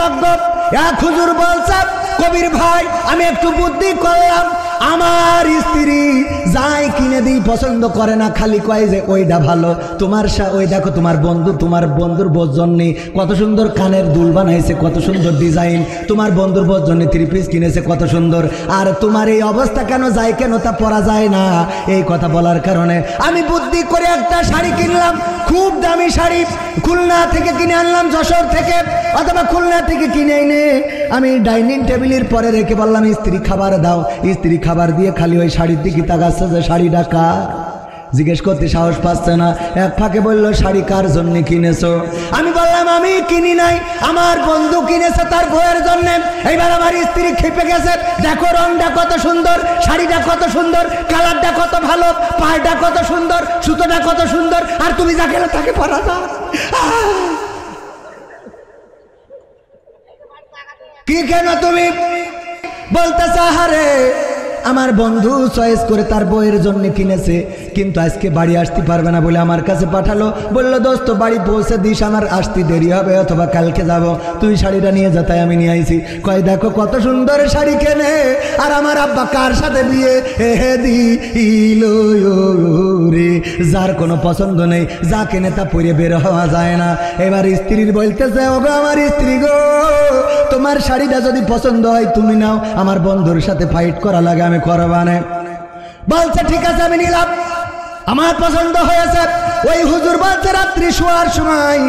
কৃতজ্ঞ। এক হুজুর বলছে, কবির ভাই আমি একটু বুদ্ধি করলাম, আমার স্ত্রী যাই কিনে দিই পছন্দ করে না, খালি কয় যে ওইটা ভালো। তোমার ওই দেখো তোমার বন্ধুর বোর জন্য কত সুন্দর কানের দুল বানাইছে, কত সুন্দর ডিজাইন, তোমার বন্ধুর বোর জন্য 3 পিস কিনেছে কত সুন্দর, আর তোমার এই অবস্থা কেন, যায় কেন, তা পরা যায় না। এই কথা বলার কারণে আমি বুদ্ধি করে একটা শাড়ি কিনলাম, খুব দামি শাড়ি, খুলনা থেকে কিনে আনলাম, যশোর থেকে অথবা খুলনা থেকে কিনে এনে আমি ডাইনিং টেবিলের পরে রেখে বললাম, স্ত্রী খাবার দাও। স্ত্রী খাবার দিয়ে খালি ওই শাড়ির দিকে তাকাচ্ছে যে শাড়িটা কার, জিজ্ঞেস করতে সাহস পাচ্ছে না। এক ফাঁকে বললো, শাড়ি কার জন্য কিনেছো? আমি বললাম, আমি কিনি নাই, আমার বন্ধু কিনেছে তার বউয়ের জন্য। এইবার আমার স্ত্রী খেপে গেছে, দেখো রংটা কত সুন্দর, শাড়িটা কত সুন্দর, কালারটা কত ভালো, পাড়টা কত সুন্দর, সুতোটা কত সুন্দর, আর তুমি যাকে না তাকে পরা দাও। কি কেন তুমি বলতেছ? আরে আমার বন্ধু চয়েস করে তার বউয়ের জন্য কিনেছে, কিন্তু আজকে বাড়ি আসতে পারবে না বলে আমার কাছে পাঠালো, বললো দোস্ত বাড়ি পৌঁছে দিস, আমার আসতে দেরি হবে অথবা কালকে যাব, তুই শাড়িটা নিয়ে যা। তাই আমি নিয়ে আইছি। কয় দেখো কত সুন্দর শাড়ি কেনে, আর আমার আব্বা কার সাথে বিয়ে দিল রে, যার কোনো পছন্দ নেই, যা কেনে তা পরে বের হওয়া যায় না। এবার স্ত্রীর বলতেছে, ওগো আমার স্ত্রী গো, তোমার শাড়িটা যদি পছন্দ হয় তুমি নাও, আমার বন্ধুর সাথে ফাইট করা লাগে আমি করবা না। বলছে ঠিক আছে আমি নিলাম, আমার পছন্দ হয়েছে। ওই হুজুর বলছে, রাত্রি শোয়ার সময়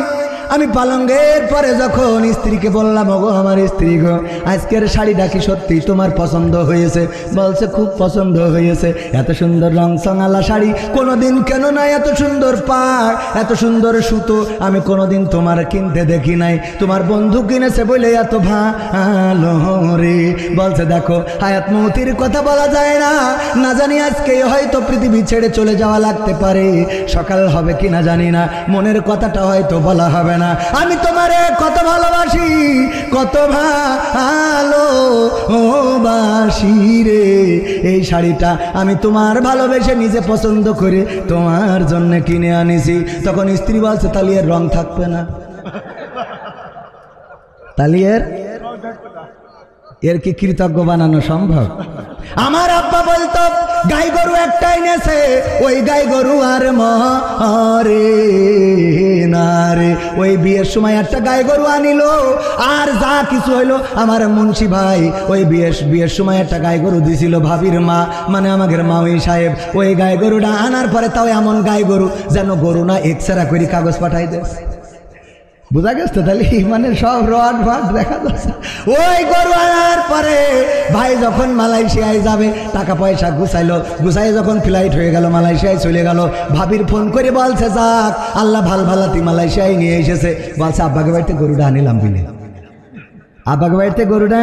আমি পালঙ্গের পরে যখন স্ত্রীকে বললাম, ওগো আমার স্ত্রী গো, আজকের শাড়িটা কি সত্যি তোমার পছন্দ হয়েছে? বলছে খুব পছন্দ হয়েছে, এত সুন্দর রং সঙালা শাড়ি কোনোদিন কেন নাই, এত সুন্দর পাড়, এত সুন্দর সুতো আমি কোনোদিন তোমার কিনতে দেখি নাই, তোমার বন্ধু কিনেছে বলে এত ভালো রে। বলছে দেখো হায়াত মৌতির কথা বলা যায় না, না জানি আজকে হয়তো পৃথিবী ছেড়ে চলে যাওয়া লাগতে পারে, সকাল হবে কি না জানি না, মনের কথাটা হয়তো বলা হবে না। আমি তোমারে কত ভালোবাসি, কত ভালোবাসি রে, এই শাড়িটা আমি তোমার ভালোবেসে নিজে পছন্দ করে তোমার জন্য কিনে আনিছি। তখন স্ত্রী বলছে, তাহলে এর রং থাকবে না, তাহলে এর কি কৃতজ্ঞ বানানো সম্ভব? আমার আব্বা বলতো, গাই গরু একটা এনেছে, ওই গাই গরু আর মরে না রে। ওই বিয়ের সময় একটা গাই গরু আনিল, আর যা কিছু হইলো আমার মুন্সি ভাই ওই বিয়ের সময় একটা গাই গরু দিছিল ভাবির মা, মানে আমাদের মাউই সাহেব। ওই গাই গরুটা আনার পরে তাও এমন গাই গরু যেন গরু না এক্সরা করে কাগজ পাঠাই দেয়। বুঝা গেছে? তাহলে মানে সব রড ভাট দেখা যাচ্ছে। ওই গরু আনার পরে ভাই যখন মালয়েশিয়ায় যাবে, টাকা পয়সা গুছাই যখন ফ্লাইট হয়ে গেল, মালয়েশিয়ায় চলে গেল, ভাবির ফোন করে বলছে, যাক আল্লাহ ভালাতি মালয়েশিয়ায় নিয়ে এসেছে। বলছে আব্বাকে বাড়িতে গরুটা আনিলাম বুঝলে, আব্বাকে বাড়িতে গরুটা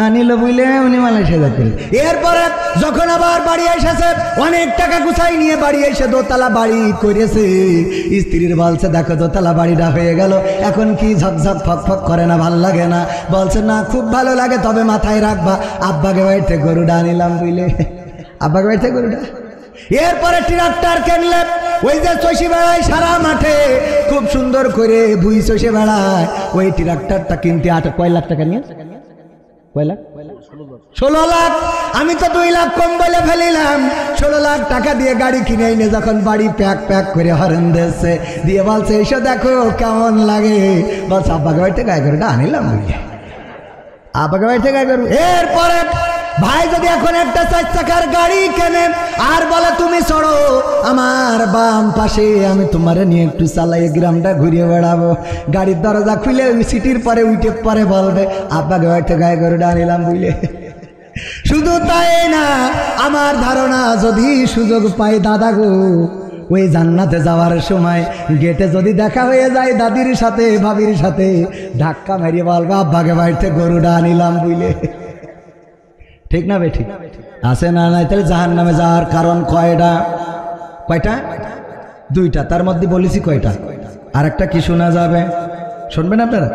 আনিল বুঝলে উনি মালয়েশিয়া যাচ্ছে। এরপরে যখন আবার বাড়ি এসেছে, অনেক টাকা গুছাই নিয়ে বাড়ি এসে দোতলা বাড়ি করেছে। স্ত্রীর বলছে, দেখো দোতলা বাড়িটা হয়ে গেল, এখন কি ঝকঝক ফক ফক করে না, ভাল লাগে না? বলছে না, খুব ভালো লাগে, তবে মাথায় রাখবা আব্বাকে বাড়িতে গরুটা আনিলাম বুঝলে, আব্বাকে বাড়িতে গরুটা। এরপরে ট্রাক্টর কিনলে, ওই যে চষে বেড়ায় সারা মাঠে, খুব সুন্দর করে ভুই চষে বেড়ায়, ওই ট্রাক্টরটা কিনতে কয় লাখ টাকা নিয়ে, 16 লাখ। আমি তো 2 লাখ কম বলে ফেলিলাম। 16 লাখ টাকা দিয়ে গাড়ি কিনে এনে যখন বাড়ি প্যাক করে হরেন দিয়েছে, দিয়ে বলছে এসো দেখো কেমন লাগে। বলছে আব্বাকে বাড়িতে গায়ে গরুটা আনিলাম, আব্বাকে বাড়িতে গায়ে গরু। এরপরে ভাই যদি এখন একটা 4 চাকার গাড়ি কেনে আর বলে তুমি চড়ো আমার বাম পাশে, আমি তোমারে নিয়ে একটু চালাই গ্রামটা ঘুরিয়ে বেড়াবো, গাড়ির দরজা খুলে সিটির পরে উঠে পরে বলবে আব্বাকে বাড়িতে গায়ে গরুটা আনিলাম বুঝলে। শুধু তাই না, আমার ধারণা যদি সুযোগ পাই দাদা গো, ওই জান্নাতে যাওয়ার সময় গেটে যদি দেখা হয়ে যায় দাদির সাথে ভাবির সাথে, ধাক্কা মারিয়ে বলবে আব্বাকে বাড়িতে গরুটা আনিলাম বুঝলে। ঠিক না বে? ঠিক আছে না? নাই তাহলে জাহান্নামে যাওয়ার কারণ কয়টা? 2টা। তার মধ্যে বলেছি কয়টা? আর একটা কি শোনা যাবে, শুনবেন আপনারা?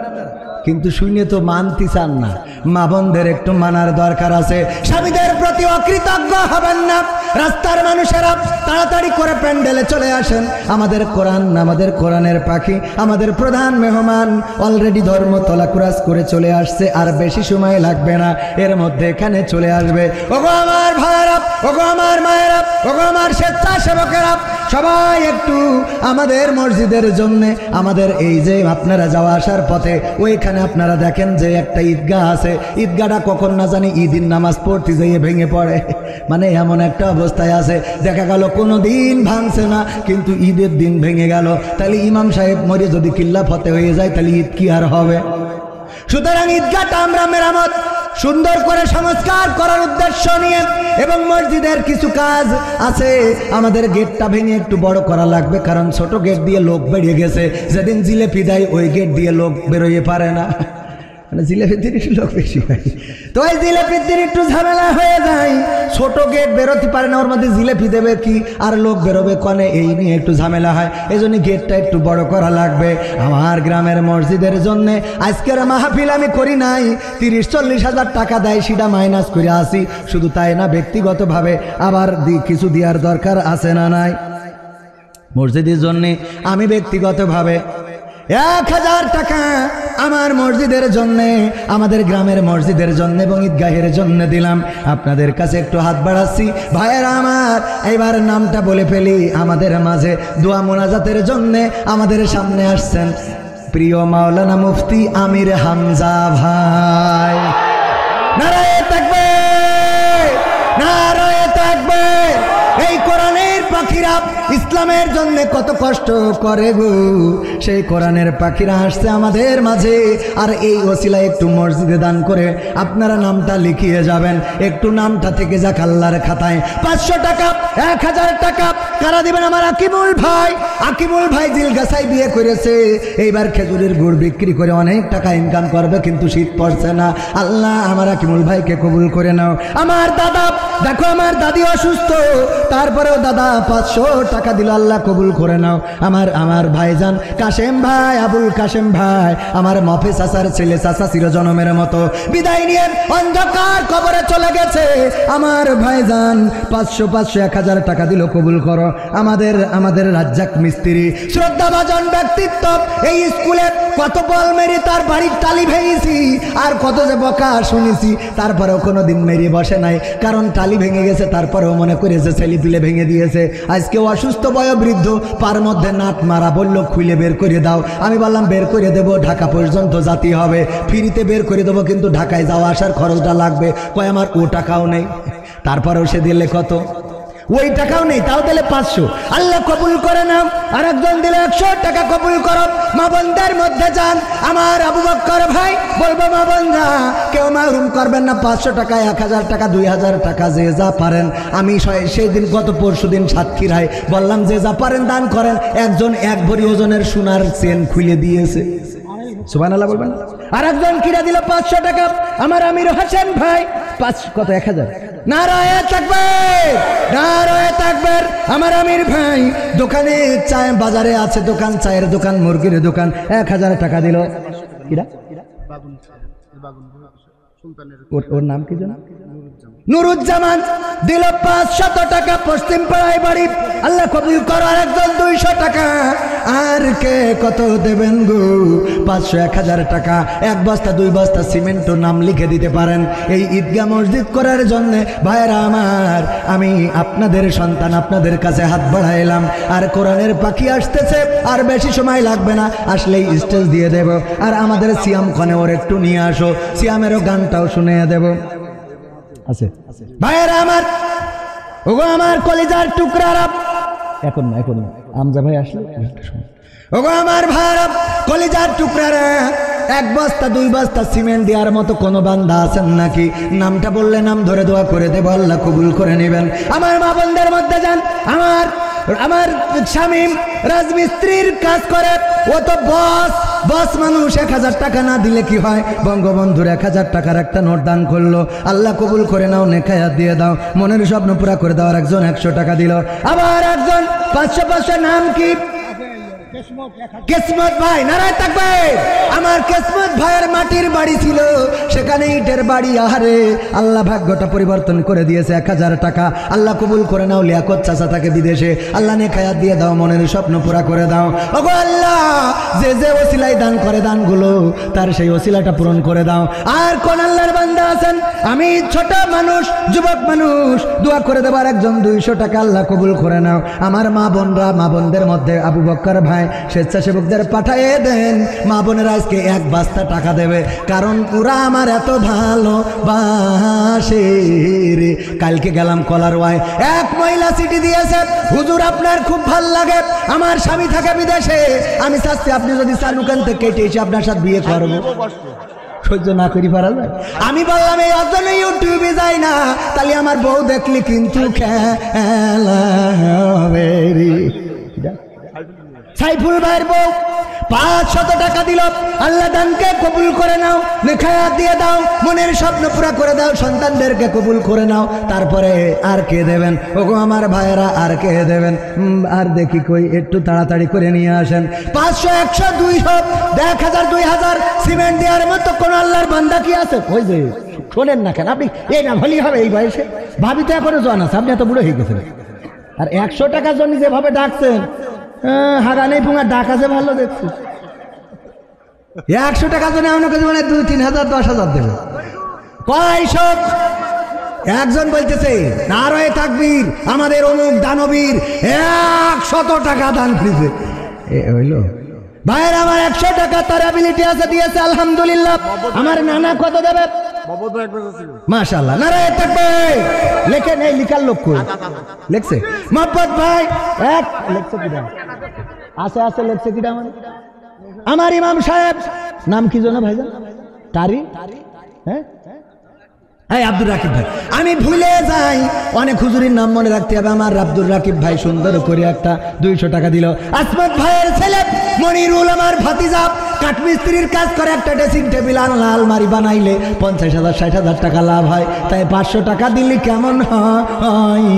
কিন্তু শুনে তো মানতে চান না। মা বোনদের একটু মানার দরকার আছে। স্বামীদের প্রতি অকৃতজ্ঞ হবেন না। রাস্তার মানুষেরা তাড়াতাড়ি করে প্যান্ডেলে চলে আসেন। আমাদের কোরআনের পাখি, আমাদের প্রধান মেহমান অলরেডি ধর্মতলা ক্রস করে চলে আসছে, আর বেশি সময় লাগবে না, এর মধ্যে এখানে চলে আসবে। ওগো আমার ভাইয়েরা, ওগো আমার মায়েরা, ওগো আমার স্বেচ্ছাসেবকেরা, সবাই একটু আমাদের মসজিদের জন্য, আমাদের এই যে আপনারা যাওয়া আসার পথে ওইখানে আপনারা দেখেন যে একটা ঈদগাহ আছে, ঈদগাহটা কখন না জানি ঈদের নামাজ পড়তে যেয়ে ভেঙে পড়ে। মানে এমন একটা অবস্থায় আছে, দেখা গেল কোনো দিন ভাঙছে না, কিন্তু ঈদের দিন ভেঙে গেল। তাহলে ইমাম সাহেব মরে যদি কিল্লা ফতে হয়ে যায়, তাহলে ঈদ কি আর হবে? সুতরাং ঈদগাহটা আমরা মেরামত সুন্দর করে সংস্কার করার উদ্দেশ্য নিয়ে, এবং মসজিদের কিছু কাজ আছে, আমাদের গেটটা ভেঙে একটু বড় করা লাগবে, কারণ ছোট গেট দিয়ে লোক বেরিয়ে গেছে। যেদিন জিলেপি দেয় ওই গেট দিয়ে লোক বেরোতে পারে না, মানে জিলেপির দিন একটু লোক বেশি হয়, তো ওই জিলেপির দিন একটু ঝামেলা হয়ে যায়, ছোট গেট বেরোতে পারে না, ওর মধ্যে জিলেপি দেবে কি আর লোক বেরোবে কনে, এই নিয়ে একটু ঝামেলা হয়। এই জন্য গেটটা একটু বড় করা লাগবে। আমার গ্রামের মসজিদের জন্য আজকের মাহফিল আমি করি নাই, 30-40 হাজার টাকা দেয়, সেটা মাইনাস করে আসি। শুধু তাই না, ব্যক্তিগতভাবে আবার কিছু দেওয়ার দরকার আছে না নাই? মসজিদের জন্যে আমি ব্যক্তিগতভাবে 1000 টাকা আমার মসজিদের জন্যে, আমাদের গ্রামের মসজিদের জন্য এবং ঈদগাহের জন্য দিলাম। আপনাদের কাছে একটু হাত বাড়াচ্ছি ভাইয়েরা আমার। এবার নামটা বলে ফেলি, আমাদের মাঝে দোয়া মোনাজাতের জন্যে আমাদের সামনে আসছেন প্রিয় মাওলানা মুফতি আমির হামজা ভাই। নারায়ে তাকবীর, নারায়ে তাকবীর। এই কোরআনের পাখিরা ইসলামের জন্য কত কষ্ট করে গো, সেই কোরআনের পাখিরা আসছে আমাদের মাঝে। আর এই ওসিলায় একটু মসজিদে দান করে আপনারা নামটা লিখিয়ে যাবেন, একটু নামটা থেকে যাক আল্লাহর খাতায়। 500 টাকা, 1000 টাকা কারা দিবেন? আমার আকিমুল ভাই। আকিমুল ভাই জিলগাছায় বিয়ে করেছে, এইবার খেজুরের গুড় বিক্রি করে অনেক টাকা ইনকাম করবে, কিন্তু শীত পড়ছে না। আল্লাহ আমার আকিমুল ভাইকে কবুল করে নাও। আমার দাদা, দেখো আমার দাদি অসুস্থ, তারপরেও দাদা 500 টাকা দিল, আল্লাহ কবুল করে নাও। আমার ভাইজান কাশেম ভাই, আবুল কাশেম ভাই, আমার মফে চাচার ছেলে, চাচা চিরজনমের মতো বিদায় নিয়ে অন্ধকার কবরে চলে গেছে। আমার ভাইজান 500 1000 টাকা দিল, কবুল করো। আমাদের রাজ্জাক মিস্ত্রি, শ্রদ্ধাভাজন ব্যক্তিত্ব, এই স্কুলে কত বল মেরে তার বাড়ির টালি ভেঙেছি, আর কত যে বকা শুনেছি, তারপরেও কোনোদিন মেরে বসে নাই, কারণ টালি ভেঙে গেছে, তারপরেও মনে করেছে ছেলে পিলে ভেঙে দিয়েছে। আজকে অসুস্থ বয়োবৃদ্ধ, পার মধ্যে নাট মারা, বললো খুলে বের করে দাও। আমি বললাম বের করে দেবো, ঢাকা পর্যন্ত যেতে হবে, ফ্রিতে বের করে দেবো, কিন্তু ঢাকায় যাওয়া আসার খরচটা লাগবে। কয় আমার ও টাকাও নেই। তারপরেও সে দিলে কত? ওই টাকাও নেই, তাও দিলে 500। আল্লাহ কবুল করে নাও। আর একজন দিলে 100 টাকা, কবুল করো। মা বোনদের মধ্যে যান, আমার আবু বকর ভাই বলবো, মা বোনরা কেউ মাহরুম করবেন না। 500 টাকা, 1000 টাকা, 2000 টাকা, যে যা পারেন। আমি সেই দিন গত পরশু দিন সাতক্ষীরায় বললাম যে যা পারেন দান করেন। একজন 1 ভরি ওজনের সোনার চেন খুলে দিয়েছে, সুবহানাল্লাহ বলবেন। আর একজন কিরা দিল 500 টাকা, আমার আমির হোসেন ভাই। 5 কত? 1000। নারায়ে তাকবীর, নারায়ে তাকবীর। আমার আমির ভাই দোকানে চায়, বাজারে আছে দোকান, চায়ের দোকান, মুরগির দোকান, 1000 টাকা দিল। কিরা? ওর নাম কি জানো? নুরুজ্জামান দিল 500 টাকা, পশ্চিম পাড়ায় বাড়ি, আল্লাহ কবুল করো। আর একজন 200 টাকা। আর কে কত দেবেন গো? 500 1000 টাকা, 1 বস্তা 2 বস্তা সিমেন্টও নাম লিখে দিতে পারেন এই ঈদগাহ মসজিদ করার জন্য। ভাইরা আমার, আমি আপনাদের সন্তান, আপনাদের কাছে হাত বাড়াইলাম। আর কোরআনের পাখি আসতেছে, আর বেশি সময় লাগবে না, আসলেই স্টেজ দিয়ে দেব। আর আমাদের সিয়াম খানে ওর একটু নিয়ে আসো, সিয়ামেরও গানটাও শুনিয়ে দেব। আছে ভাইয়েরা আমার, ওগো আমার কলিজার টুকরারা, এখন না আমজা ভাই আসলে, ওগো আমার ভাইয়েরা কলিজার টুকরারা, 1 বস্তা 2 বস্তা সিমেন্ট দেওয়ার মতো কোনো বান্দা আছেন নাকি? নামটা বললে নাম ধরে দোয়া করে দেব, আল্লাহ কবুল করে নেবেন। আমার মা বোনদের মধ্যে যান, আমার শামীম রাজমিস্ত্রির কাজ করে, ও তো বস মানুষ। 1000 টাকা না দিলে কি হয়? বঙ্গবন্ধুর 1000 টাকার একটা নোট দান করলো, আল্লাহ কবুল করে নাও, নেকায়াত দিয়ে দাও, মনের স্বপ্ন পুরা করে দাও। আর একজন 100 টাকা দিল। আবার একজন 500 নাম কি? কিসমত ভাই নারায় থাকবে। আমার কিসমত ভাইয়ের মাটির বাড়ি ছিল, সেখানে ইটের বাড়ি। আহারে আল্লাহ ভাগ্যটা পরিবর্তন করে দিয়েছে। 1000 টাকা আল্লাহ কবুল করে নাও। লিয়াকত চাচা থাকে বিদেশে, আল্লাহ নেখায়াত দিয়ে দাও, মনের স্বপ্ন পুরা করে দাও। ওগো আল্লাহ, যে যে ওসিলায় দান করে দানগুলো, তার সেই ওসিলাটা পূরণ করে দাও। আর কোন আল্লাহর বান্দা আছেন, আমি ছোট মানুষ, যুবক মানুষ, দোয়া করে দেবার একজন 200 টাকা আল্লাহ কবুল করে নাও। আমার মা বোনরা, মা বোনদের মধ্যে আবু বক্কর ভাই স্বেচ্ছাসেবকদের পাঠিয়ে দেন। মা বোনেরা আজকে 1 বস্তা টাকা দেবে, কারণ ওরা আমার এত ভালোবাসে রে। কালকে গেলাম কলারওয়ায়, এক মহিলা চিঠি দিয়েছে, হুজুর আপনার খুব ভাল লাগে, আমার স্বামী থাকে বিদেশে, আমি চাচ্ছি আপনি যদি চান ওখান থেকে কেটে এসে আপনার সাথে বিয়ে করবো। সহ্য না করি পারা যায়। আমি বললাম এই অজন্য ইউটিউবে যাই না, তাহলে আমার বউ দেখলি কিন্তু খেলা হবে রে। সাইফুল ভাইয়ের বউ 500 টাকা দিল, আল্লাহ দানকে কবুল করে নাও, নেখায়াত দিয়ে দাও, মনের স্বপ্ন পুরা করে দাও, সন্তানদেরকে কবুল করে নাও। তারপরে আর কে দেবেন? ওগো আমার ভাইয়েরা, আর কে দেবেন? আর দেখি কই, একটু তাড়াতাড়ি করে নিয়ে আসেন। 500, 100, 200, 1000, 2000 সিমেন্ট দেওয়ার মতো কোন আল্লাহর বান্দা কি আছে? ওই যে শোনেন না কেন আপনি? এই না হলেই হবে এই বয়সে? ভাবি তো এখনো জন আছে, আপনি এত বুড়ো হয়ে গেছেন। আর 100 টাকার জন্য যেভাবে ডাকছেন, হারানি পুঙা ডাক আছে ভালো দেখছি। 100 টাকার জন্য আপনাকে জীবনে 2-3 হাজার 10,000 দেবে। কয়সব একজন বলতেছে নারায়ে তাকবীর, আমাদের অমুক দানবীর 100 টাকা দান করেছে। হইল ভাইয়ের, আমার 100 টাকা তার অ্যাবিলিটি আছে, দিয়েছে আলহামদুলিল্লাহ। আমার নানা কত দেবে? মাশাআল্লাহ, নারায়ে তাকবীর। লেখেন, এই লিখার লোক কই লেখছে? মোহাম্মদ ভাই এক লেখছে কিনা? আছে লেখছে কিনা? আমার ইমাম সাহেব নাম কি জানো ভাইজান? তারি, হ্যাঁ আব্দুর রাকিব ভাই। আমি ভুলে যাই, অনেক হুজুরির নাম মনে রাখতে হবে। আমার আব্দুর রাকিব ভাই সুন্দর করে একটা 200 টাকা দিল। আসমত ভাইয়ের ছেলে মনিরুল, আমার ভাতিজা, কাঠমিস্ত্রির কাজ করে, একটা ড্রেসিং টেবিল আলমারি বানাইলে 50,000 60,000 টাকা লাভ হয়। তাই 500 টাকা দিলি কেমন হয়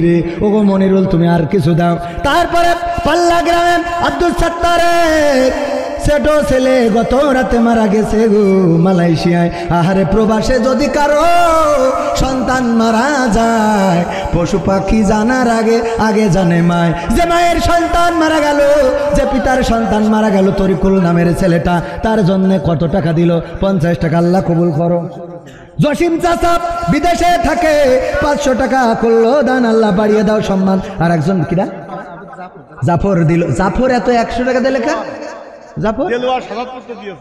রে? ওগো মনিরুল, তুমি আর কিছু দাও। তারপরে পাল্লা গ্রামে আব্দুল সত্তারের ছোট ছেলে গত রাতে মারা গেছে গো মালয়েশিয়ায়। আহারে প্রবাসে যদি কারো সন্তান মারা যায়, পশু পাখি জানার আগে আগে জানে মায়। যে মায়ের সন্তান মারা গেল, যে পিতার সন্তান মারা গেল, তরিকুল নামের ছেলেটা, তার জন্য কত টাকা দিল? 50 টাকা। আল্লাহ কবুল করো। জসিম চাচা বিদেশে থাকে, 500 টাকা করলো দান, আল্লাহ বাড়িয়ে দাও সম্মান। আর একজন কিরা জাফর দিল। জাফর এত 100 টাকা দিলে কা?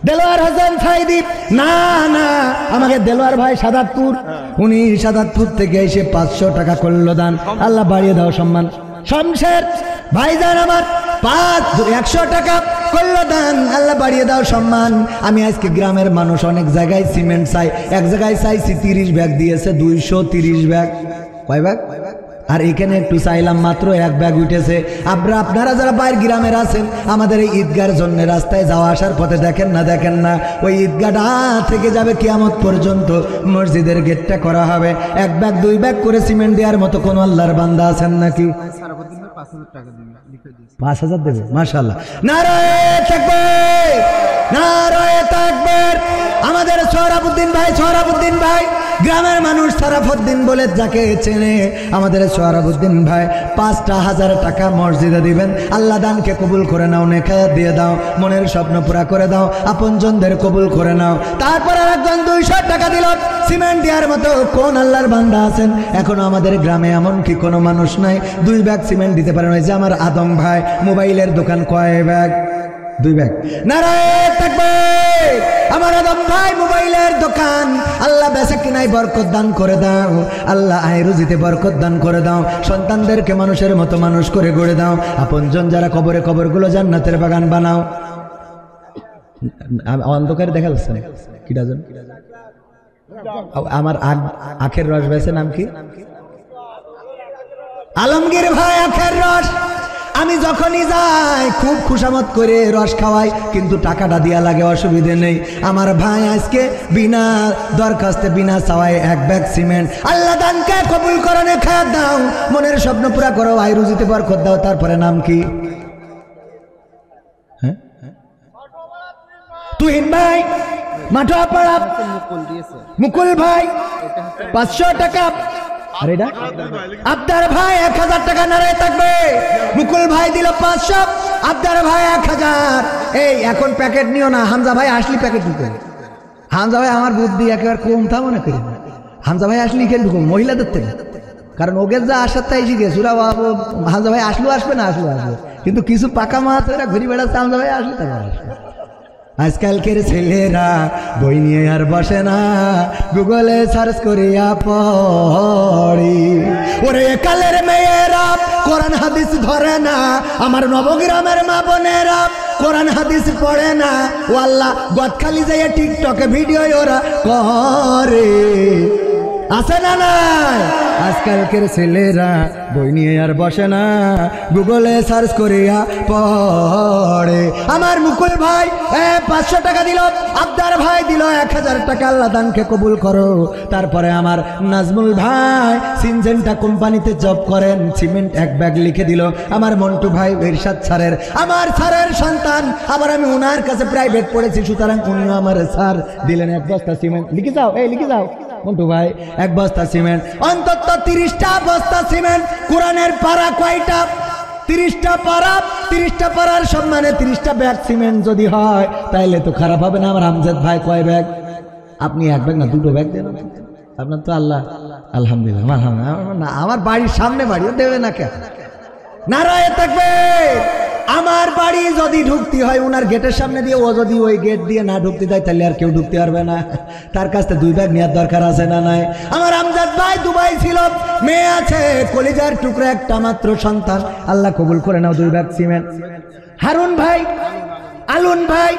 দেলোয়ার হাসান সাইদি, না না, আমাকে দেলোয়ার ভাই সাদাতপুর, উনি সাদাতপুর থেকে এসে 500 টাকা করলো দান, আল্লাহ বাড়িয়ে দাও সম্মান। শমশের ভাইজান আমার 100 টাকা করলো দান, আল্লাহ বাড়িয়ে দাও সম্মান। আমি আজকে গ্রামের মানুষ অনেক জায়গায় সিমেন্ট চাই, এক জায়গায় চাইছি 30 ব্যাগ, দিয়েছে 230 ব্যাগ। কয় ব্যাগ? আর এখানে একটু চাইলাম মাত্র 1 ব্যাগ উঠেছে। আপনারা যারা বাইরের গ্রামের আছেন, আমাদের এই ঈদগার জন্য রাস্তায় যাওয়া আসার পথে দেখেন না, ওই ঈদগাটা থেকে যাবে কিয়ামত পর্যন্ত, মসজিদের গেটটা করা হবে। 1 ব্যাগ 2 ব্যাগ করে সিমেন্ট দেওয়ার মতো কোন আল্লাহর বান্দা আছেন নাকি? 5,000 দেবে। মাশাআল্লাহ, নারায়ে তাকবীর, নারায়ে তাকবীর। আমাদের সোহরাবউদ্দিন ভাই, গ্রামের মানুষ শরাফউদ্দিন বলে যাকে চেনে, আমাদের সোহরাবউদ্দিন ভাই 5,000 টাকা মসজিদে দিবেন। আল্লাহ দানকে কবুল করে নাও, নেখায়াত দিয়ে দাও, মনের স্বপ্ন পুরা করে দাও, আপনজনদের কবুল করে নাও। তারপর একজন 200 টাকা দিল। সিমেন্ট দেওয়ার মতো কোন আল্লাহর বান্দা আছেন? এখনো আমাদের গ্রামে এমন কি কোনো মানুষ নাই 2 ব্যাগ সিমেন্ট দিতে পারেন? ওই যে আমার আদম ভাই, মোবাইলের দোকান, কয় ব্যাগ? 2 ব্যাগ। নারায়ে তাকবীর। আমার আদম ভাই মোবাইলের দোকান, আল্লাহ বেচা কিনাই বরকত দান করে দাও, আল্লাহ আয় রুজিতে বরকত দান করে দাও, সন্তানদেরকে মানুষের মতো মানুষ করে গড়ে দাও, আপনজন যারা কবরে, কবরগুলো জান্নাতের বাগান বানাও। অন্ধকারে দেখা যাচ্ছে না কিটা জন? আমার আখের রস বেছে, নাম কি? আলমগীর ভাই আখের রস। আমি যখনই যাই খুব খুশামত করে রস খাওয়াই, কিন্তু টাকাটা দিয়া লাগে, অসুবিধে নেই। আমার ভাই আজকে বিনা দরখাস্তে, বিনা চাওয়ায় 1 ব্যাগ সিমেন্ট, আল্লাহ দানকে কবুল করো, নেখায়াত দাও, মনের স্বপ্ন পুরা করো, আয় রুজিতে বরকত দাও। তারপরে নাম কি? তুহিন ভাই মাঠোয়াপাড়া, মুকুল ভাই 500 টাকা, আর এটা আবদার ভাই 1000 টাকা নারায় থাকবে। মুকুল ভাই দিল 500, আবদার ভাই 1000। এই এখন প্যাকেট নিও না, হামজা ভাই আসলি প্যাকেট নিতে। হামজা ভাই আমার বুদ্ধি একেবারে কম থা মনে করি, হামজা ভাই আসলি কেন ঢুকুন মহিলাদের থেকে, কারণ ওকে যা আসার তাই শিখে সুরা বাবু। হামজা ভাই আসলো আসবে না আসলো আসবে, কিন্তু কিছু পাকা মাছ ওরা ঘুরি বেড়াচ্ছে, হামজা ভাই আসলে তারপর আসবে। আজকালকের ছেলেরা বই নিয়ে আর বসে না, গুগলে সার্চ করিয়া পড়ি। ওরে কালের মেয়েরা কোরআন হাদিস ধরে না, আমার নবগ্রামের মা বোনেরা কোরআন হাদিস পড়ে না। ও আল্লাহ, গদখালি যাইয়া টিকটকে ভিডিও ওরা করে, আছে না নাই? আজকালকের ছেলেরা বই নিয়ে আর বসে না, গুগলে সার্চ করিয়া পড়ে। আমার মুকুল ভাই 500 টাকা দিল, আবদার ভাই দিল 1000 টাকা। আল্লাহ দানকে কবুল করো। তারপরে আমার নাজমুল ভাই সিনজেন্টা কোম্পানিতে জব করেন, সিমেন্ট 1 ব্যাগ লিখে দিল। আমার মন্টু ভাই ইরশাদ স্যারের, আমার স্যারের সন্তান, আবার আমি ওনার কাছে প্রাইভেট পড়েছি, সুতরাং উনিও আমার স্যার দিলেন 1 বস্তা সিমেন্ট। লিখে যাও, এই লিখে যাও মন্টু ভাই, 1 বস্তা সিমেন্ট, অন্তত 30টা বস্তা সিমেন্ট। কোরআনের পারা কয়টা? 30টা পারা, 30টা পারার সম্মানে 30টা ব্যাগ সিমেন্ট যদি হয় তাইলে তো খারাপ হবে না। আমার আমজাদ ভাই কয় ব্যাগ? আপনি 1 ব্যাগ না 2টো ব্যাগ দেন আপনার তো। আল্লাহ আলহামদুলিল্লাহ, আমার বাড়ির সামনে বাড়ি, ও দেবে না কেন? নারায়ে তাকবীর। আমার বাড়ি যদি ঢুকতে হয় ওনার গেটের সামনে দিয়ে, ও যদি ওই গেট দিয়ে না ঢুকতে দেয় তাহলে আর কেউ ঢুকতে পারবে না। তার কাছ থেকে 2 ব্যাগ নেওয়ার দরকার আছে না নাই? আমার আমজাদ ভাই দুবাই ছিল, মেয়ে আছে, কলিজার টুকরা একটা মাত্র সন্তান, আল্লাহ কবুল করে নাও 2 ব্যাগ সিমেন্ট। হারুন ভাই, আলুন ভাই